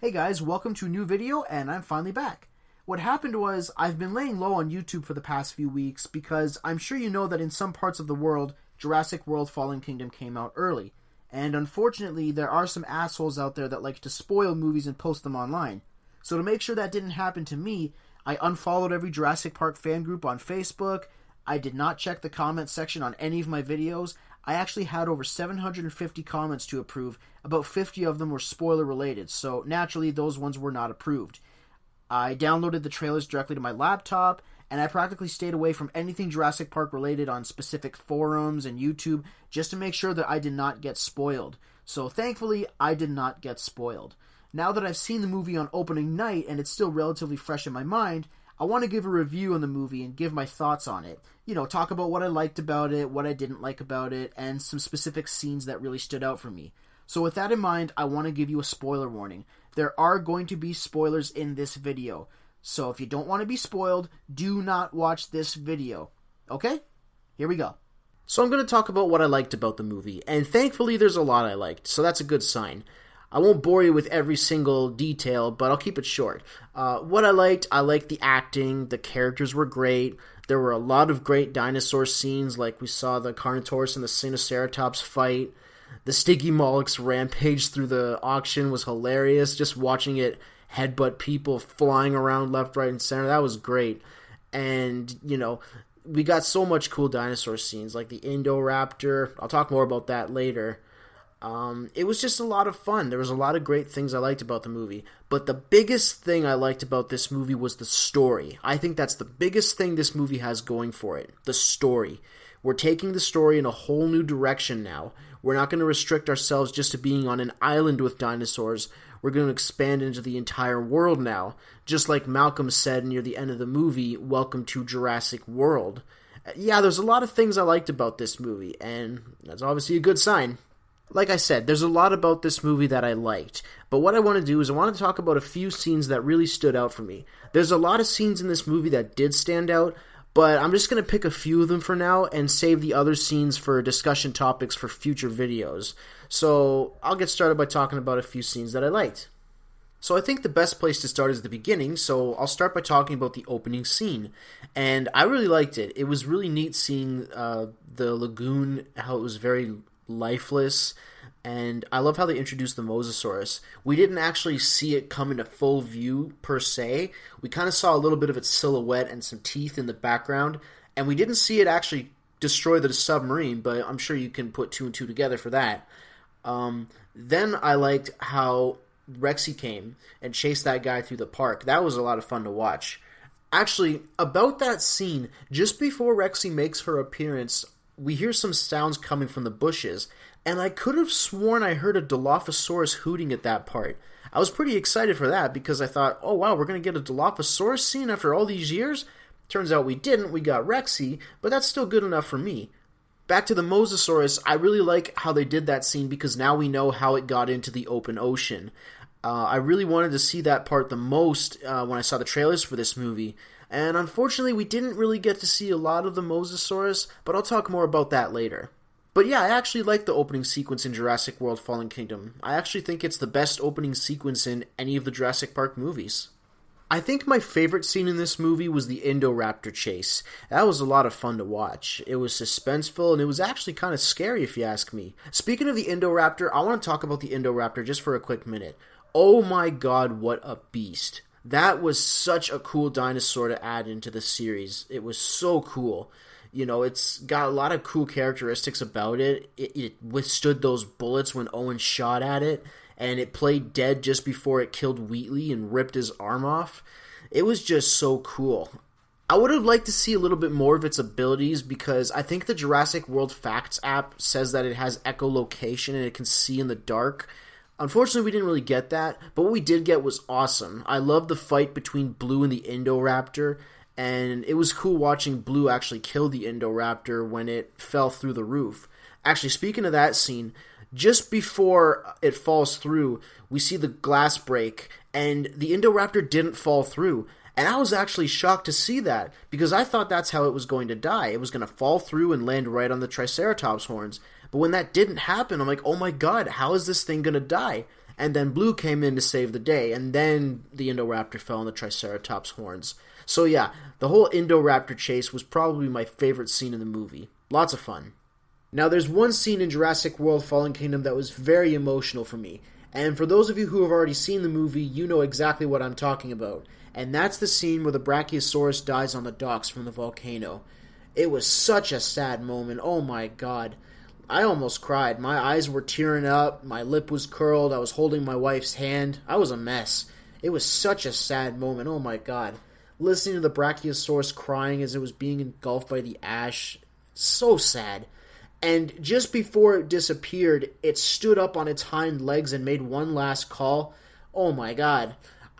Hey guys, welcome to a new video, and I'm finally back. What happened was, I've been laying low on YouTube for the past few weeks because I'm sure you know that in some parts of the world, Jurassic World Fallen Kingdom came out early. And unfortunately, there are some assholes out there that like to spoil movies and post them online. So to make sure that didn't happen to me, I unfollowed every Jurassic Park fan group on Facebook. I did not check the comment section on any of my videos. I actually had over 750 comments to approve. About 50 of them were spoiler related, so naturally those ones were not approved. I downloaded the trailers directly to my laptop, and I practically stayed away from anything Jurassic Park related on specific forums and YouTube just to make sure that I did not get spoiled. So thankfully, I did not get spoiled. Now that I've seen the movie on opening night and it's still relatively fresh in my mind, I want to give a review on the movie and give my thoughts on it. You know, talk about what I liked about it, what I didn't like about it, and some specific scenes that really stood out for me. So with that in mind, I want to give you a spoiler warning. There are going to be spoilers in this video. So if you don't want to be spoiled, do not watch this video. Okay? Here we go. So I'm going to talk about what I liked about the movie, and thankfully there's a lot I liked, so that's a good sign. I won't bore you with every single detail, but I'll keep it short. What I liked the acting, the characters were great, there were a lot of great dinosaur scenes, like we saw the Carnotaurus and the Sinoceratops fight. The Stygimolochs rampage through the auction was hilarious, just watching it headbutt people flying around left, right, and center, that was great. And, you know, we got so much cool dinosaur scenes, like the Indoraptor, I'll talk more about that later. It was just a lot of fun. There was a lot of great things I liked about the movie. But the biggest thing I liked about this movie was the story. I think that's the biggest thing this movie has going for it. The story. We're taking the story in a whole new direction now. We're not going to restrict ourselves just to being on an island with dinosaurs. We're going to expand into the entire world now. Just like Malcolm said near the end of the movie, welcome to Jurassic World. Yeah, there's a lot of things I liked about this movie, and that's obviously a good sign. Like I said, there's a lot about this movie that I liked, but what I want to do is I want to talk about a few scenes that really stood out for me. There's a lot of scenes in this movie that did stand out, but I'm just going to pick a few of them for now and save the other scenes for discussion topics for future videos. So I'll get started by talking about a few scenes that I liked. So I think the best place to start is the beginning, so I'll start by talking about the opening scene. And I really liked it. It was really neat seeing the lagoon, how it was very lifeless, and I love how they introduced the Mosasaurus. We didn't actually see it come into full view per se. We kind of saw a little bit of its silhouette and some teeth in the background, and we didn't see it actually destroy the submarine, but I'm sure you can put two and two together for that. Then I liked how Rexy came and chased that guy through the park. That was a lot of fun to watch. Actually, about that scene, just before Rexy makes her appearance, we hear some sounds coming from the bushes, and I could have sworn I heard a Dilophosaurus hooting at that part. I was pretty excited for that because I thought, oh wow, we're going to get a Dilophosaurus scene after all these years? Turns out we didn't, we got Rexy, but that's still good enough for me. Back to the Mosasaurus, I really like how they did that scene because now we know how it got into the open ocean. I really wanted to see that part the most when I saw the trailers for this movie. And unfortunately, we didn't really get to see a lot of the Mosasaurus, but I'll talk more about that later. But yeah, I actually like the opening sequence in Jurassic World Fallen Kingdom. I actually think it's the best opening sequence in any of the Jurassic Park movies. I think my favorite scene in this movie was the Indoraptor chase. That was a lot of fun to watch. It was suspenseful, and it was actually kind of scary if you ask me. Speaking of the Indoraptor, I want to talk about the Indoraptor just for a quick minute. Oh my god, what a beast. That was such a cool dinosaur to add into the series. It was so cool. You know, it's got a lot of cool characteristics about it. It withstood those bullets when Owen shot at it, and it played dead just before it killed Wheatley and ripped his arm off. It was just so cool. I would have liked to see a little bit more of its abilities because I think the Jurassic World Facts app says that it has echolocation and it can see in the dark. Unfortunately, we didn't really get that, but what we did get was awesome. I loved the fight between Blue and the Indoraptor, and it was cool watching Blue actually kill the Indoraptor when it fell through the roof. Actually, speaking of that scene, just before it falls through, we see the glass break, and the Indoraptor didn't fall through. And I was actually shocked to see that, because I thought that's how it was going to die. It was going to fall through and land right on the Triceratops horns. But when that didn't happen, I'm like, oh my god, how is this thing going to die? and then Blue came in to save the day, and then the Indoraptor fell on the Triceratops' horns. So yeah, the whole Indoraptor chase was probably my favorite scene in the movie. Lots of fun. Now there's one scene in Jurassic World Fallen Kingdom that was very emotional for me, and for those of you who have already seen the movie, you know exactly what I'm talking about, and that's the scene where the Brachiosaurus dies on the docks from the volcano. It was such a sad moment, oh my god. I almost cried. My eyes were tearing up, my lip was curled, I was holding my wife's hand. I was a mess. It was such a sad moment, oh my god. Listening to the Brachiosaurus crying as it was being engulfed by the ash, so sad. And just before it disappeared, it stood up on its hind legs and made one last call. Oh my god.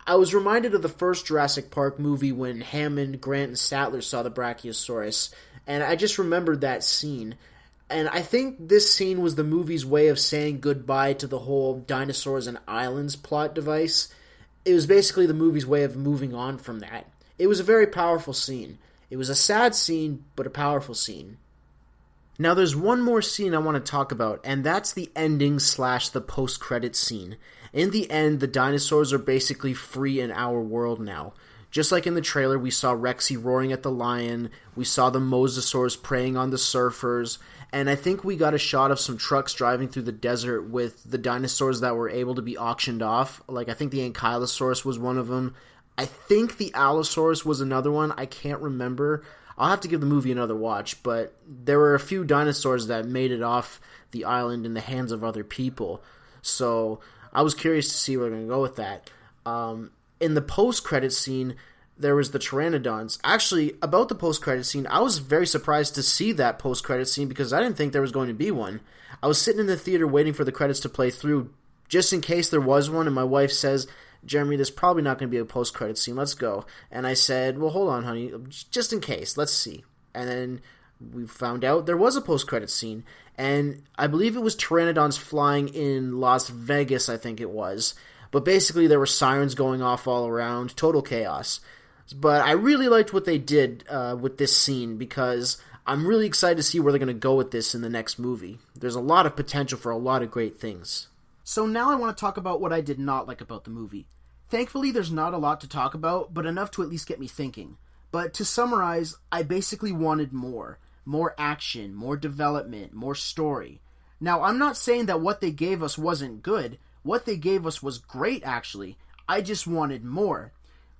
I was reminded of the first Jurassic Park movie when Hammond, Grant, and Sattler saw the Brachiosaurus, and I just remembered that scene. And I think this scene was the movie's way of saying goodbye to the whole dinosaurs and islands plot device. It was basically the movie's way of moving on from that. It was a very powerful scene. It was a sad scene, but a powerful scene. Now there's one more scene I want to talk about, and that's the ending / the post-credit scene. In the end, the dinosaurs are basically free in our world now. Just like in the trailer, we saw Rexy roaring at the lion, we saw the mosasaurs preying on the surfers, and I think we got a shot of some trucks driving through the desert with the dinosaurs that were able to be auctioned off. Like, I think the Ankylosaurus was one of them. I think the Allosaurus was another one. I can't remember. I'll have to give the movie another watch, but there were a few dinosaurs that made it off the island in the hands of other people. So I was curious to see where they're going to go with that. In the post-credit scene, there was the Pteranodons. Actually, about the post-credit scene, I was very surprised to see that post-credit scene because I didn't think there was going to be one. I was sitting in the theater waiting for the credits to play through just in case there was one, and my wife says, "Jeremy, there's probably not going to be a post-credit scene. Let's go." And I said, "Well, hold on, honey. Just in case. Let's see." And then we found out there was a post-credit scene. And I believe it was Pteranodons flying in Las Vegas, I think it was. But basically there were sirens going off all around. Total chaos. But I really liked what they did with this scene because I'm really excited to see where they're going to go with this in the next movie. There's a lot of potential for a lot of great things. So now I want to talk about what I did not like about the movie. Thankfully, there's not a lot to talk about, but enough to at least get me thinking. But to summarize, I basically wanted more. More action, more development, more story. Now, I'm not saying that what they gave us wasn't good. What they gave us was great, actually. I just wanted more.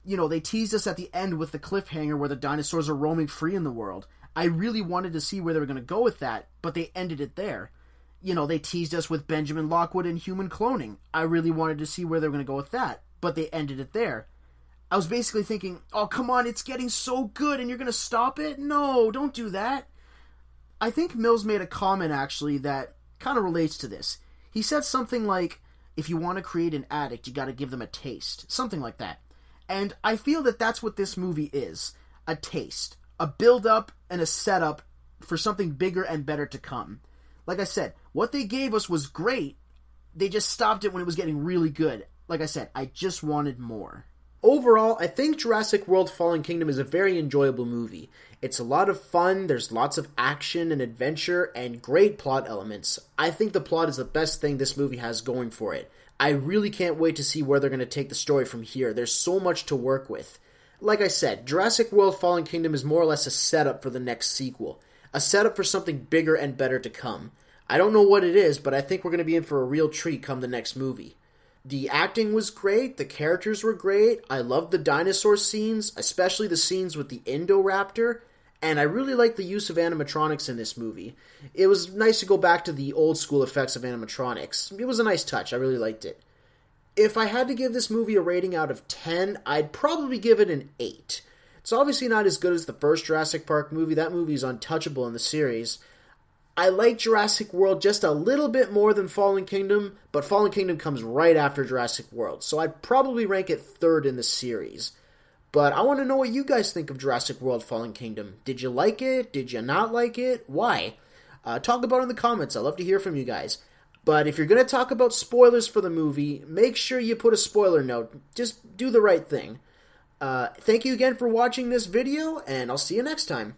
You know, they teased us at the end with the cliffhanger where the dinosaurs are roaming free in the world. I really wanted to see where they were going to go with that, but they ended it there. You know, they teased us with Benjamin Lockwood and human cloning. I really wanted to see where they were going to go with that, but they ended it there. I was basically thinking, oh, come on, it's getting so good and you're going to stop it? No, don't do that. I think Mills made a comment, actually, that kind of relates to this. He said something like, if you want to create an addict, you got to give them a taste. Something like that. And I feel that that's what this movie is. A taste. A build-up and a setup for something bigger and better to come. Like I said, what they gave us was great. They just stopped it when it was getting really good. Like I said, I just wanted more. Overall, I think Jurassic World Fallen Kingdom is a very enjoyable movie. It's a lot of fun, there's lots of action and adventure, and great plot elements. I think the plot is the best thing this movie has going for it. I really can't wait to see where they're going to take the story from here. There's so much to work with. Like I said, Jurassic World Fallen Kingdom is more or less a setup for the next sequel. A setup for something bigger and better to come. I don't know what it is, but I think we're going to be in for a real treat come the next movie. The acting was great, the characters were great, I loved the dinosaur scenes, especially the scenes with the Indoraptor, and I really liked the use of animatronics in this movie. It was nice to go back to the old school effects of animatronics. It was a nice touch, I really liked it. If I had to give this movie a rating out of 10, I'd probably give it an 8. It's obviously not as good as the first Jurassic Park movie, that movie is untouchable in the series. I like Jurassic World just a little bit more than Fallen Kingdom, but Fallen Kingdom comes right after Jurassic World, so I'd probably rank it third in the series. But I want to know what you guys think of Jurassic World Fallen Kingdom. Did you like it? Did you not like it? Why? Talk about it in the comments. I'd love to hear from you guys. But if you're going to talk about spoilers for the movie, make sure you put a spoiler note. Just do the right thing. Thank you again for watching this video, and I'll see you next time.